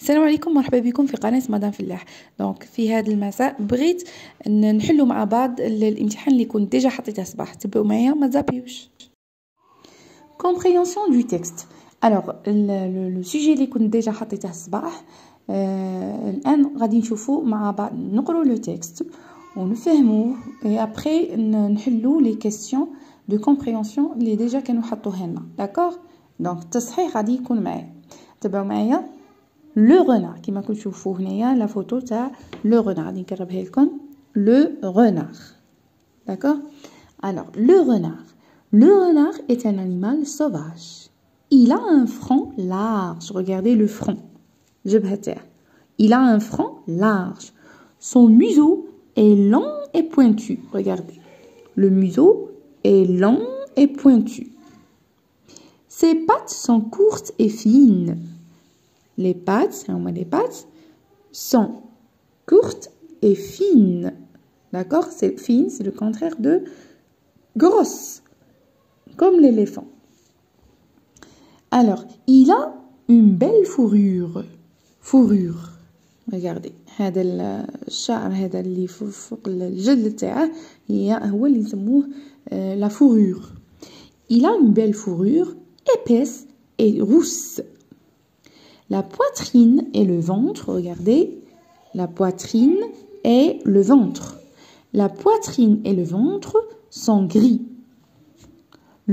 السلام عليكم، مرحبا بكم في قناة مدام فلاح. دونك في هذا المساء بغيت نحلو مع بعض الامتحان اللي كنت ديجا حطيته صباح. تبعوا معايا ما تزابيوش. compréhension du texte. alors le sujet اللي كنت ديجا حطيته صباح الان غادي نشوفوا مع بعض، نقرأ لو تكست ونفهموه اي ابري نحلو لي كيسيون دو كومبريهنسيون اللي ديجا كانوا حطوها لنا. داكوغ، دونك التصحيح غادي يكون معايا. تبعوا معايا. لو renard كيما كتشوفوا هنايا لا فوتو تاع لو renard، غادي نقربها لكم. لو renard. D'accord. Alors, le renard est un animal sauvage. Il a un front large. Regardez le front. Il a un front large. Son museau est long et pointu. Regardez. Le museau est long et pointu. Ses pattes sont courtes et fines. Les pattes sont courtes et fines. D'accord? C'est fine, c'est le contraire de grosse, comme l'éléphant. Alors, il a une belle fourrure. Regardez, هذا الشعر هذا اللي فوق الجلد تاعه هو اللي يسموه la fourrure. Il a une belle fourrure épaisse et rousse. La poitrine et le ventre, regardez, la poitrine et le ventre. La poitrine et le ventre sont gris.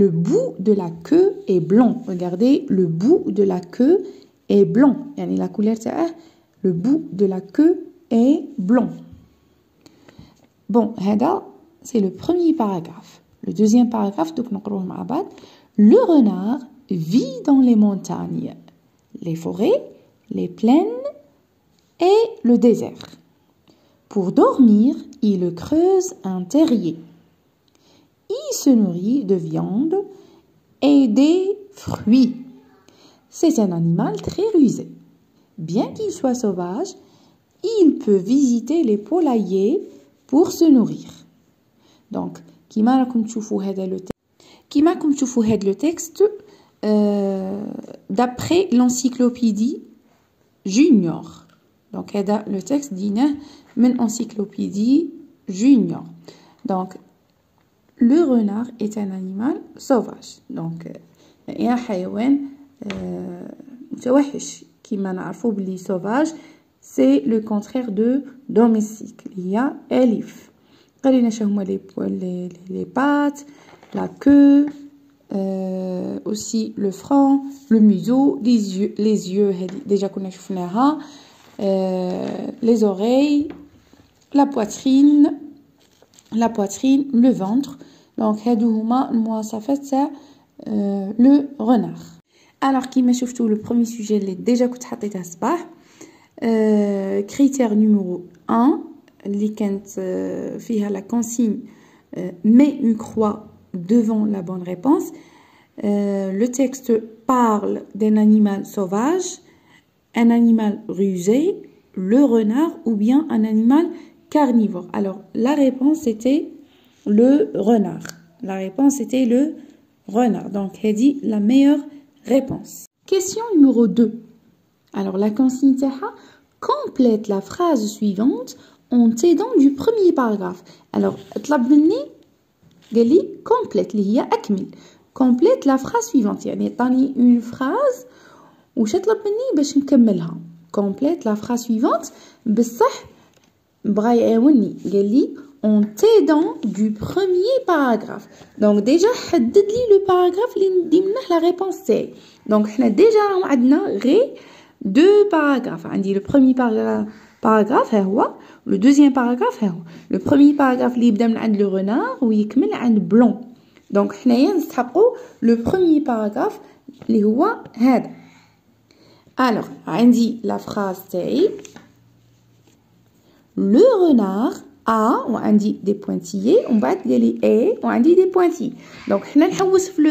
Le bout de la queue est blanc. Regardez, le bout de la queue est blanc. Yani la couleur le bout de la queue est blanc. Bon, c'est le premier paragraphe. Le deuxième paragraphe, donc le renard vit dans les montagnes, les forêts, les plaines et le désert. Pour dormir, il creuse un terrier. Il se nourrit de viande et des fruits. C'est un animal très rusé. Bien qu'il soit sauvage, il peut visiter les poulaillers pour se nourrir. Donc, كما راكم تشوفوا هذا le texte d'après l'encyclopédie Junior. Donc, هذا le texte ديناه من encyclopédie Junior. Donc, le renard est un animal sauvage. Donc, يا حيوان متوحش. كما نعرفوا بلي sauvage c'est le contraire de domestique. Il y a أليف. قرينا شهما les pattes, la queue, aussi le front, le museau, les yeux déjà كنا شفناها, les oreilles, la poitrine, le ventre. Donc هادو هما المواصفات تاع le renard. Alors كيما شفتوا le premier sujet اللي déjà كنت حطيته صباح, critère numéro 1 اللي كانت فيها la consigne mets une croix devant la bonne réponse. Le texte parle d'un animal sauvage, un animal rusé, le renard ou bien un animal carnivore. Alors la réponse était le renard. Donc elle dit la meilleure réponse. Question numéro 2. Alors la consigne تاعها complète la phrase suivante en t'aidant du premier paragraphe. Alors طلب مني قال لي complète اللي هي أكمل. complète la phrase suivante, يعني عطاني une phrase وش طلب مني باش نكملها. complète la phrase suivante بصح بغا يعاوني قال لي en t'aidant du premier paragraphe. Donc déjà حدد لي le paragraphe اللي ندي منه la réponse تاعي. Donc حنا déjà عندنا غير deux paragraphes. عندي le premier paragraphe ها هو, le deuxième paragraphe ها هو. Le premier paragraphe اللي يبدا من عند le renard ويكمل عند blanc. Donc حنايا نستحقوا le premier paragraphe اللي هو هذا. Alors عندي la phrase تاعي le renard a وعندي des pointillés ومن بعد قال لي et وعندي des pointillés. Donc حنا نحوس في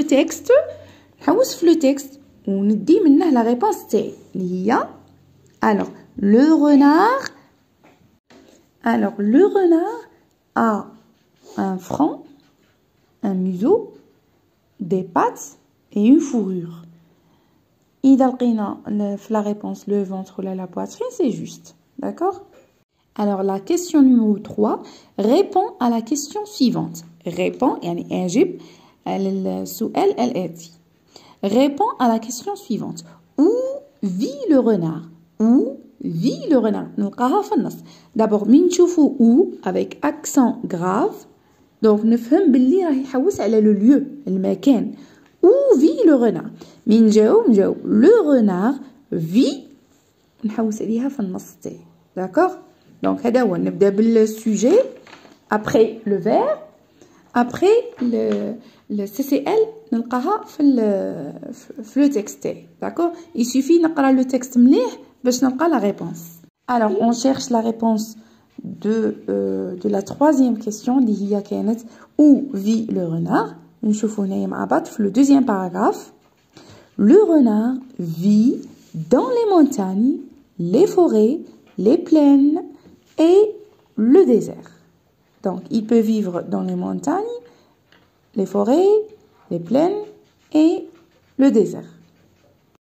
le texte وندي منه la réponse تاعي اللي هي alors le renard a un front, un museau, des pattes et une fourrure. إذا لقينا في la réponse le ventre ou la poitrine, c'est juste. D'accord? Alors, la question numéro 3 répond à la question suivante. Répond, يعني أجب السؤال الآتي. Répond à la question suivante. Où vit le renard? Où vit le renard? نلقاها في النص. D'abord, من نشوفو où avec accent grave. Donc, نفهم باللي راه يحوس على le lieu, المكان. Où vit le renard? من نجاوب le renard vit. نحوس عليها في النص تاعي. D'accord? Donc, هذا هو. نبدأ بالsujet. Après le verbe. Après le CCL نلقاها في le texte تاعي. D'accord? Il suffit نقرا le texte مليح باش نلقى la réponse. Alors, on cherche la réponse de la troisième question اللي هي كانت où vit le renard. نشوفو هنايا مع بعض في le deuxième paragraphe. Le renard vit dans les montagnes, les forêts, les plaines et le désert. Donc, il peut vivre dans les montagnes, les forêts, les plaines et le désert.